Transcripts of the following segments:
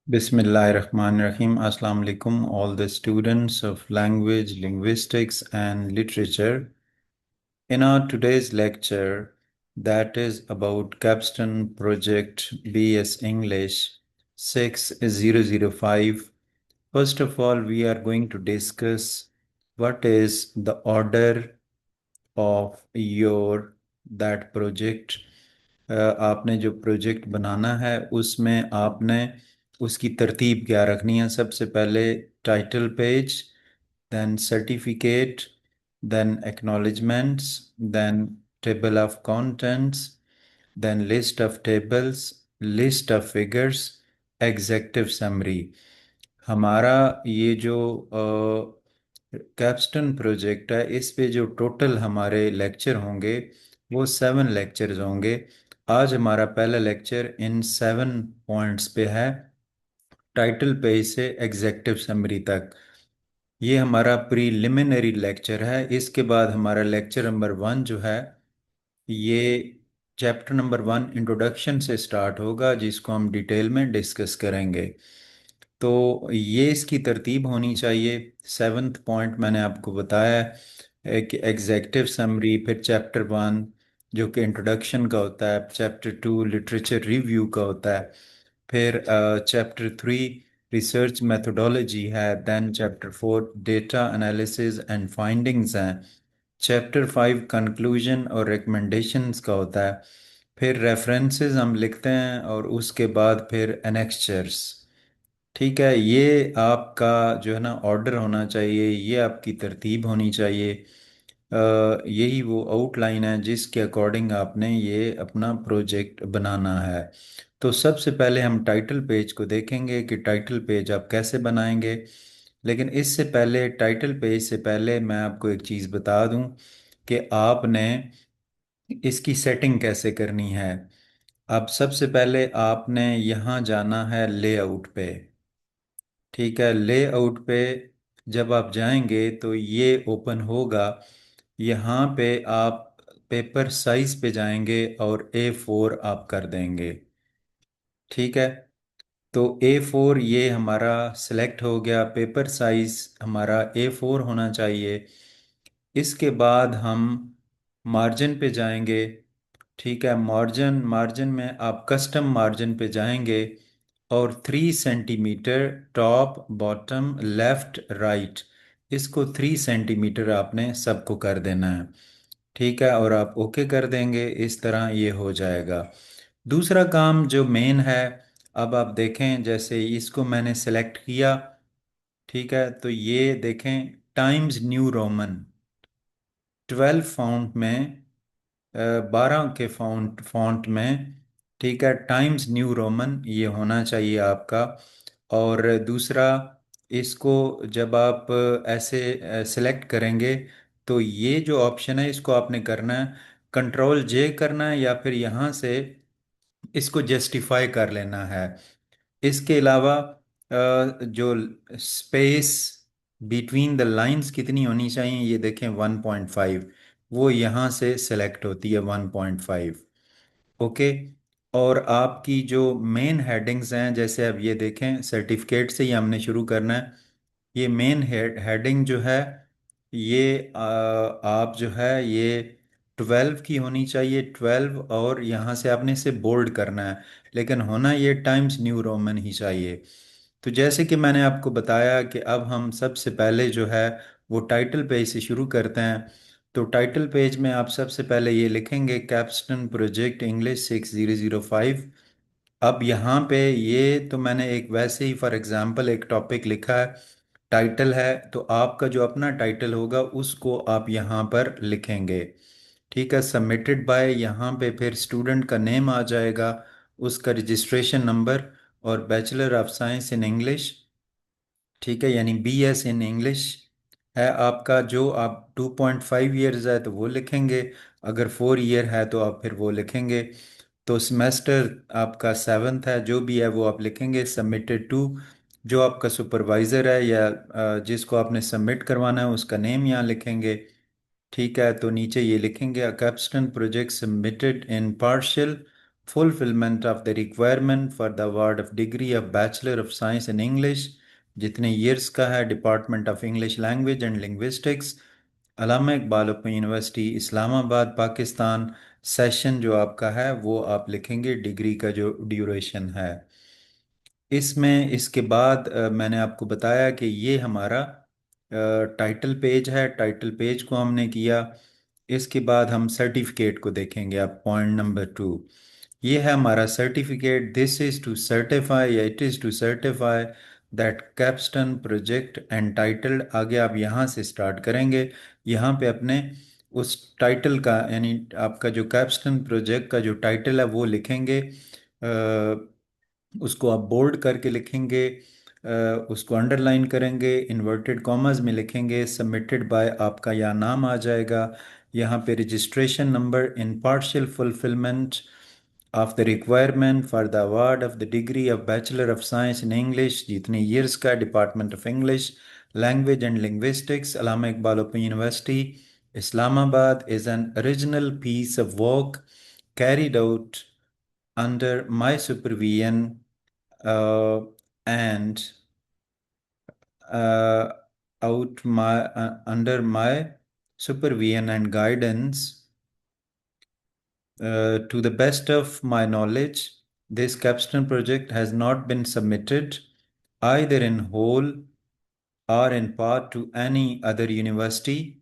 Bismillahirrahmanirrahim. Assalamu alaikum, all the students of language, linguistics, and literature. In our today's lecture, that is about Capstone Project BS English 6005. First of all, we are going to discuss what is the order of your that project. आपने जो project बनाना है उसमें आपने उसकी तरतीब क्या रखनी है। सबसे पहले title page, then certificate, then acknowledgements, then table of contents, then list of tables, list of figures, executive summary. हमारा ये जो कैप्स्टन प्रोजेक्ट है इस पे जो टोटल हमारे लेक्चर होंगे वो 7 लेक्चर्स होंगे। आज हमारा पहला लेक्चर इन 7 पॉइंट्स पे है, टाइटल पेज से एग्जेक्टिव समरी तक। ये हमारा प्रीलिमिनरी लेक्चर है। इसके बाद हमारा लेक्चर नंबर 1 जो है ये चैप्टर नंबर 1 इंट्रोडक्शन से स्टार्ट होगा, जिसको हम डिटेल में डिस्कस करेंगे। तो ये इसकी तरतीब होनी चाहिए। 7th पॉइंट मैंने आपको बताया है कि एग्जेक्टिव समरी, फिर चैप्टर 1 जो कि इंट्रोडक्शन का होता है, चैप्टर 2 लिटरेचर रिव्यू का होता है, फिर चैप्टर 3 रिसर्च मेथोडोलॉजी है, then chapter 4 data analysis and findings हैं, चैप्टर 5 कंक्लूजन और रिकमेंडेशंस का होता है, फिर रेफरेंसेस हम लिखते हैं और उसके बाद फिर एनेक्स्चर्स। ठीक है, ये आपका जो है ना ऑर्डर होना चाहिए, ये आपकी तरतीब होनी चाहिए। यही वो आउटलाइन है जिसके अकॉर्डिंग आपने ये अपना प्रोजेक्ट बनाना है। तो सबसे पहले हम टाइटल पेज को देखेंगे कि टाइटल पेज आप कैसे बनाएंगे। लेकिन इससे पहले, टाइटल पेज से पहले मैं आपको एक चीज़ बता दूं कि आपने इसकी सेटिंग कैसे करनी है। अब सबसे पहले आपने यहाँ जाना है लेआउट पे। ठीक है, लेआउट पे जब आप जाएंगे तो ये ओपन होगा। यहाँ पे आप पेपर साइज पे जाएंगे और A4 आप कर देंगे। ठीक है, तो A4 ये हमारा सिलेक्ट हो गया, पेपर साइज हमारा A4 होना चाहिए। इसके बाद हम मार्जिन पे जाएंगे। ठीक है, मार्जिन मार्जिन में आप कस्टम मार्जिन पे जाएंगे और 3 centimetre top bottom left right, इसको 3 सेंटीमीटर आपने सबको कर देना है। ठीक है, और आप ओके कर देंगे, इस तरह ये हो जाएगा। दूसरा काम जो मेन है, अब आप देखें जैसे इसको मैंने सेलेक्ट किया। ठीक है, तो ये देखें टाइम्स न्यू रोमन 12 फॉन्ट में, 12 के फॉन्ट फॉन्ट में। ठीक है, टाइम्स न्यू रोमन ये होना चाहिए आपका। और दूसरा, इसको जब आप ऐसे सिलेक्ट करेंगे तो ये जो ऑप्शन है इसको आपने करना है Ctrl+J करना है, या फिर यहाँ से इसको जस्टिफाई कर लेना है। इसके अलावा जो स्पेस बिटवीन द लाइंस कितनी होनी चाहिए, ये देखें 1.5, वो यहाँ से सेलेक्ट होती है 1.5। ओके, और आपकी जो मेन हेडिंग्स हैं, जैसे अब ये देखें सर्टिफिकेट से ही हमने शुरू करना है। ये मेन हेडिंग जो है ये आप जो है ये 12 की होनी चाहिए, 12, और यहाँ से आपने इसे बोल्ड करना है, लेकिन होना ये टाइम्स न्यू रोमन ही चाहिए। तो जैसे कि मैंने आपको बताया कि अब हम सबसे पहले जो है वो टाइटल पेज से शुरू करते हैं। तो टाइटल पेज में आप सबसे पहले ये लिखेंगे कैप्स्टन प्रोजेक्ट इंग्लिश 6005। अब यहाँ पे ये तो मैंने एक वैसे ही फॉर एग्जांपल एक टॉपिक लिखा है, टाइटल है, तो आपका जो अपना टाइटल होगा उसको आप यहाँ पर लिखेंगे। ठीक है, सबमिटेड बाय, यहाँ पे फिर स्टूडेंट का नेम आ जाएगा, उसका रजिस्ट्रेशन नंबर, और bachelor of science in English. ठीक है, यानी BS इन इंग्लिश है आपका। जो आप 2.5 ईयर्स है तो वो लिखेंगे, अगर 4 ईयर है तो आप फिर वो लिखेंगे। तो सेमेस्टर आपका 7th है, जो भी है वो आप लिखेंगे। सबमिटेड टू, जो आपका सुपरवाइज़र है या जिसको आपने सबमिट करवाना है उसका नेम यहाँ लिखेंगे। ठीक है, तो नीचे ये लिखेंगे Capstan project submitted in partial fulfillment of the requirement for the award of degree of Bachelor of Science in English, जितने years का है, Department of English Language and Linguistics, Allama Iqbal Open University Islamabad Pakistan. Session जो आपका है वो आप लिखेंगे डिग्री का जो ड्यूरेशन है इसमें। इसके बाद मैंने आपको बताया कि ये हमारा टाइटल पेज है, टाइटल पेज को हमने किया। इसके बाद हम सर्टिफिकेट को देखेंगे। आप पॉइंट नंबर 2, ये है हमारा certificate. This is to certify या it is to certify that capstone project entitled. आगे आप यहाँ से स्टार्ट करेंगे, यहाँ पे अपने उस टाइटल का यानी आपका जो कैप्स्टन प्रोजेक्ट का जो टाइटल है वो लिखेंगे। उसको आप बोल्ड करके लिखेंगे, उसको अंडरलाइन करेंगे, इन्वर्टेड कॉमास में लिखेंगे। सबमिटेड बाय आपका यहाँ नाम आ जाएगा, यहाँ पे registration number in partial fulfilment of the requirement for the award of the degree of bachelor of science in English, जितने ईयर्स का, department of English language and linguistics, Allama Iqbal Open University Islamabad, is an original piece of work carried out under my supervision uh, and uh, out my under my supervision and guidance. To the best of my knowledge, this capstone project has not been submitted either in whole or in part to any other university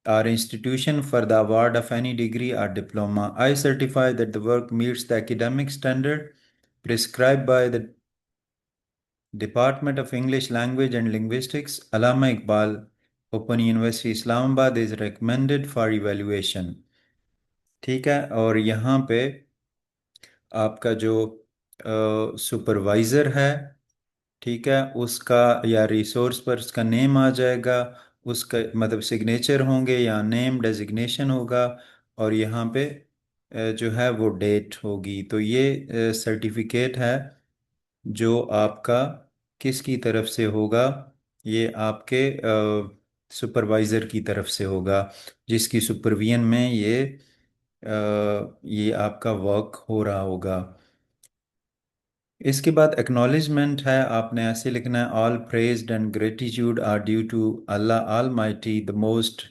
or institution for the award of any degree or diploma. I certify that the work meets the academic standard prescribed by the Department of English Language and Linguistics, Allama Iqbal, Open University Islamabad is recommended for evaluation। ठीक है, और यहाँ पे आपका जो supervisor है, ठीक है, उसका या रिसोर्स पर उसका नेम आ जाएगा, उसका मतलब सिग्नेचर होंगे या नेम डेजिग्नेशन होगा, और यहाँ पे जो है वो डेट होगी। तो ये सर्टिफिकेट है जो आपका किसकी तरफ से होगा, ये आपके सुपरवाइज़र की तरफ से होगा, जिसकी सुपरविजन में ये आपका वर्क हो रहा होगा। इसके बाद एक्नॉलेजमेंट है, आपने ऐसे लिखना है, all praised and gratitude are due to Allah almighty the most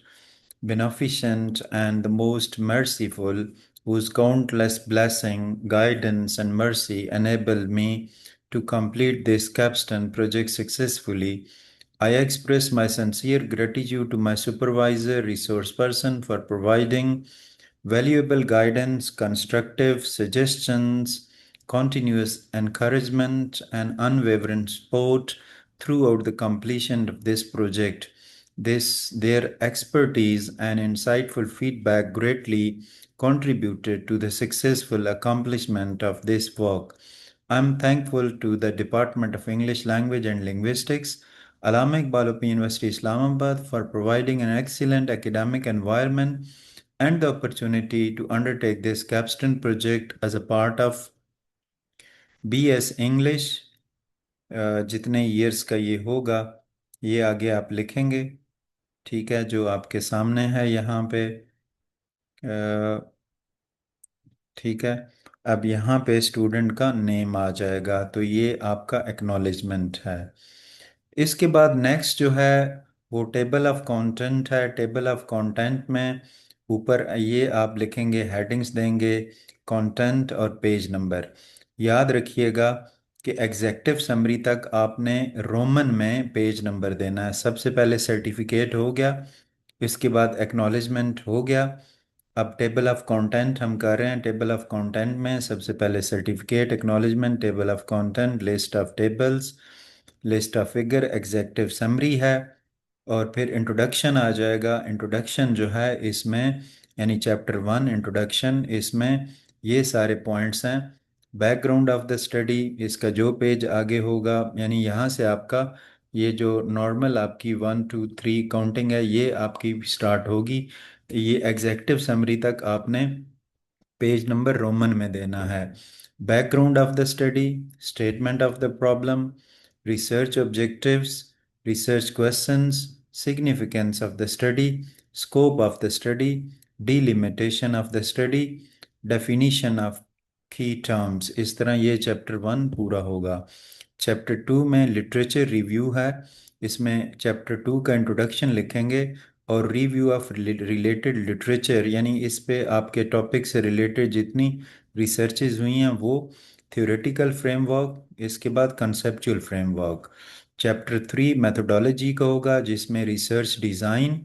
beneficent and the most merciful, whose countless blessing, guidance, and mercy enable me to complete this capstone project successfully. I express my sincere gratitude to my supervisor, resource person for providing valuable guidance, constructive suggestions, continuous encouragement, and unwavering support throughout the completion of this project. Their expertise and insightful feedback greatly contributed to the successful accomplishment of this work. I'm thankful to the Department of English Language and Linguistics, Allama Iqbal Open University Islamabad, for providing an excellent academic environment and the opportunity to undertake this capstone project as a part of BS English। जितने years का ये होगा ये आगे आप लिखेंगे, ठीक है, जो आपके सामने है यहाँ पे। ठीक है, अब यहाँ पे स्टूडेंट का नेम आ जाएगा, तो ये आपका एक्नॉलेजमेंट है। इसके बाद नेक्स्ट जो है वो टेबल ऑफ कंटेंट है। टेबल ऑफ कंटेंट में ऊपर ये आप लिखेंगे, हेडिंग्स देंगे, कंटेंट और पेज नंबर। याद रखिएगा कि एग्जेक्टिव समरी तक आपने रोमन में पेज नंबर देना है। सबसे पहले सर्टिफिकेट हो गया, इसके बाद एक्नॉलेजमेंट हो गया, अब टेबल ऑफ कंटेंट हम कर रहे हैं। टेबल ऑफ कंटेंट में सबसे पहले certificate, acknowledgement, table of content, list of tables, list of figure, executive summary है, और फिर इंट्रोडक्शन आ जाएगा। इंट्रोडक्शन जो है इसमें यानी चैप्टर 1 इंट्रोडक्शन, इसमें ये सारे पॉइंट्स हैं। बैकग्राउंड ऑफ द स्टडी, इसका जो पेज आगे होगा, यानी यहाँ से आपका ये जो नॉर्मल आपकी 1 2 3 काउंटिंग है ये आपकी स्टार्ट होगी। ये एग्जेक्टिव समरी तक आपने पेज नंबर रोमन में देना है। Background of the study, statement of the problem, research objectives, research questions, significance of the study, scope of the study, delimitation of the study, definition of की terms, इस तरह ये chapter 1 पूरा होगा। Chapter 2 में लिटरेचर रिव्यू है। इसमें chapter 2 का इंट्रोडक्शन लिखेंगे और रिव्यू ऑफ रिलेटेड लिटरेचर, यानी इस पे आपके टॉपिक से रिलेटेड जितनी रिसर्चेज हुई हैं वो, थ्योरेटिकल फ्रेमवर्क, इसके बाद कंसेप्चुअल फ्रेमवर्क। चैप्टर 3 मेथोडोलॉजी का होगा, जिसमें research design,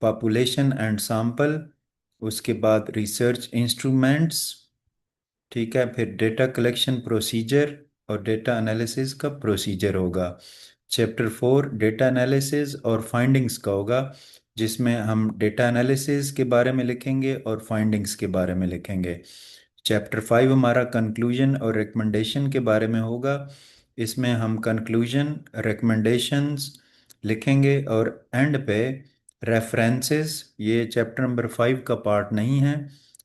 population and sample, उसके बाद रिसर्च इंस्ट्रूमेंट्स, ठीक है, फिर डेटा कलेक्शन प्रोसीजर और डेटा एनालिसिस का प्रोसीजर होगा। चैप्टर 4 डेटा एनालिसिस और फाइंडिंग्स का होगा, जिसमें हम डेटा एनालिसिस के बारे में लिखेंगे और फाइंडिंग्स के बारे में लिखेंगे। चैप्टर 5 हमारा कंक्लूजन और रिकमेंडेशन के बारे में होगा। इसमें हम कंक्लूजन, रिकमेंडेशंस लिखेंगे और एंड पे रेफरेंसेस। ये चैप्टर नंबर 5 का पार्ट नहीं है,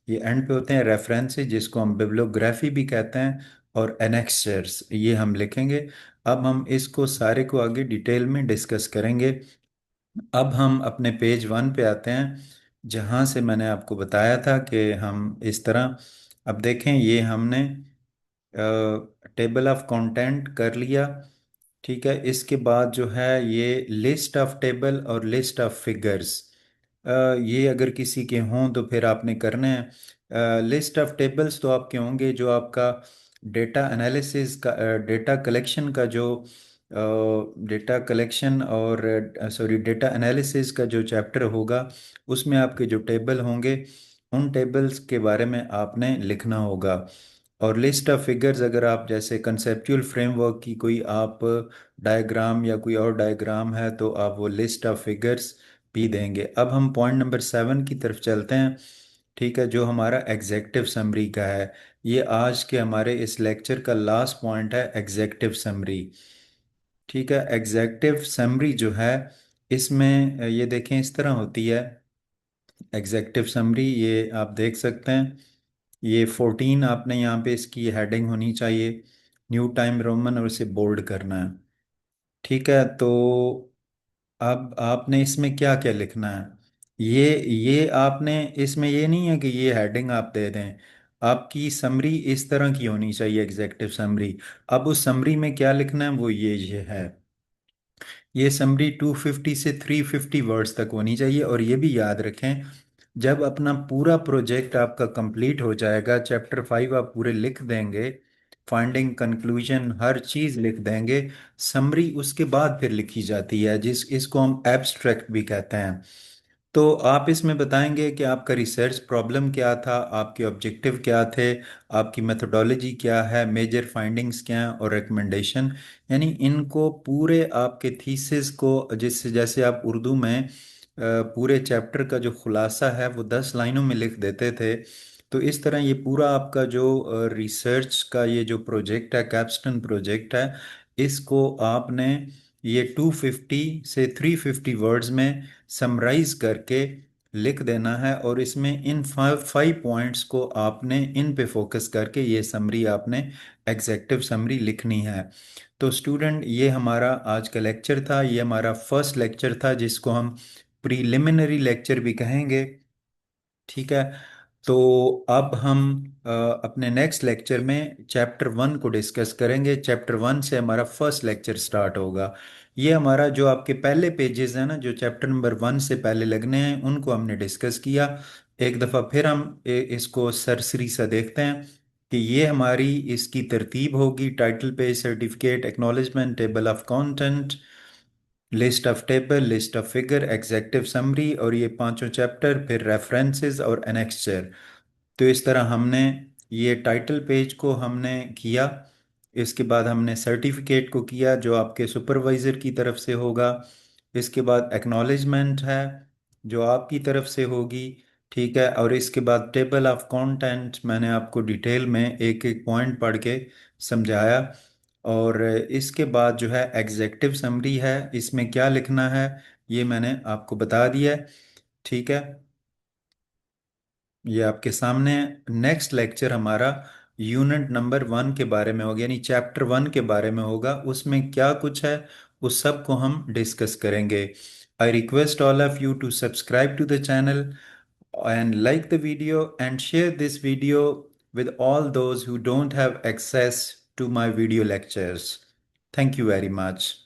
ये एंड पे होते हैं रेफरेंसेस, जिसको हम बिब्लियोग्राफी भी कहते हैं, और एनेक्सचर्स ये हम लिखेंगे। अब हम इसको सारे को आगे डिटेल में डिस्कस करेंगे। अब हम अपने पेज 1 पे आते हैं, जहाँ से मैंने आपको बताया था कि हम इस तरह, अब देखें ये हमने टेबल ऑफ कंटेंट कर लिया, ठीक है। इसके बाद जो है ये लिस्ट ऑफ टेबल और लिस्ट ऑफ फिगर्स, ये अगर किसी के हों तो फिर आपने करना है। लिस्ट ऑफ टेबल्स तो आपके होंगे जो आपका डेटा एनालिसिस का, डेटा कलेक्शन का जो, डेटा कलेक्शन और सॉरी डेटा एनालिसिस का जो चैप्टर होगा, उसमें आपके जो टेबल होंगे उन टेबल्स के बारे में आपने लिखना होगा। और लिस्ट ऑफ फिगर्स, अगर आप जैसे कंसेप्चुअल फ्रेमवर्क की कोई आप डायग्राम या कोई और डायग्राम है तो आप वो लिस्ट ऑफ फिगर्स भी देंगे। अब हम पॉइंट नंबर 7 की तरफ चलते हैं, ठीक है, जो हमारा एग्जेक्टिव समरी का है। ये आज के हमारे इस लेक्चर का लास्ट पॉइंट है, एग्जेक्टिव समरी। ठीक है, एग्जेक्टिव समरी जो है, इसमें ये देखें इस तरह होती है एग्जेक्टिव समरी, ये आप देख सकते हैं। ये 14 आपने यहाँ पे इसकी हेडिंग होनी चाहिए, न्यू टाइम रोमन, और इसे बोल्ड करना है। ठीक है, तो अब आपने इसमें क्या क्या लिखना है, ये आपने इसमें, ये नहीं है कि ये हेडिंग आप दे दें, आपकी समरी इस तरह की होनी चाहिए एग्जेक्टिव समरी। अब उस समरी में क्या लिखना है वो ये है, ये समरी 250 से 350 वर्ड्स तक होनी चाहिए। और ये भी याद रखें, जब अपना पूरा प्रोजेक्ट आपका कंप्लीट हो जाएगा, चैप्टर 5 आप पूरे लिख देंगे, फाइंडिंग कंक्लूजन हर चीज़ लिख देंगे, समरी उसके बाद फिर लिखी जाती है, जिस इसको हम एब्स्ट्रैक्ट भी कहते हैं। तो आप इसमें बताएंगे कि आपका रिसर्च प्रॉब्लम क्या था, आपके ऑब्जेक्टिव क्या थे, आपकी मेथोडोलॉजी क्या है, मेजर फाइंडिंग्स क्या हैं, और रिकमेंडेशन। यानी इनको पूरे आपके थीसिस को, जिससे जैसे आप उर्दू में पूरे चैप्टर का जो खुलासा है वो 10 लाइनों में लिख देते थे, तो इस तरह ये पूरा आपका जो रिसर्च का ये जो प्रोजेक्ट है, कैप्स्टन प्रोजेक्ट है, इसको आपने ये 250 से 350 वर्ड्स में समराइज करके लिख देना है। और इसमें इन 5 पॉइंट्स को आपने इन पे फोकस करके ये समरी आपने एग्जेक्टिव समरी लिखनी है। तो स्टूडेंट, ये हमारा आज का लेक्चर था, ये हमारा फर्स्ट लेक्चर था, जिसको हम प्रीलिमिनरी लेक्चर भी कहेंगे। ठीक है, तो अब हम अपने नेक्स्ट लेक्चर में चैप्टर 1 को डिस्कस करेंगे। चैप्टर 1 से हमारा फर्स्ट लेक्चर स्टार्ट होगा। ये हमारा जो आपके पहले पेजेस हैं ना, जो चैप्टर नंबर 1 से पहले लगने हैं, उनको हमने डिस्कस किया। एक दफ़ा फिर हम इसको सरसरी सा देखते हैं कि ये हमारी इसकी तरतीब होगी, title page, certificate, acknowledgement, table of content, list of table, list of figure, executive summary, और ये पांचों चैप्टर, फिर रेफरेंसेस और एनेक्स्चर। तो इस तरह हमने ये टाइटल पेज को हमने किया। इसके बाद हमने सर्टिफिकेट को किया, जो आपके सुपरवाइज़र की तरफ से होगा। इसके बाद एक्नॉलेजमेंट है, जो आपकी तरफ से होगी। ठीक है, और इसके बाद टेबल ऑफ कंटेंट मैंने आपको डिटेल में एक एक पॉइंट पढ़ के समझाया। और इसके बाद जो है एग्जेक्टिव समरी है, इसमें क्या लिखना है ये मैंने आपको बता दिया है। ठीक है, ये आपके सामने। नेक्स्ट लेक्चर हमारा यूनिट नंबर 1 के बारे में होगा, यानी चैप्टर 1 के बारे में होगा। उसमें क्या कुछ है उस सब को हम डिस्कस करेंगे। I request all of you to subscribe to the channel and like the video and share this video with all those who don't have access to my video lectures. Thank you very much.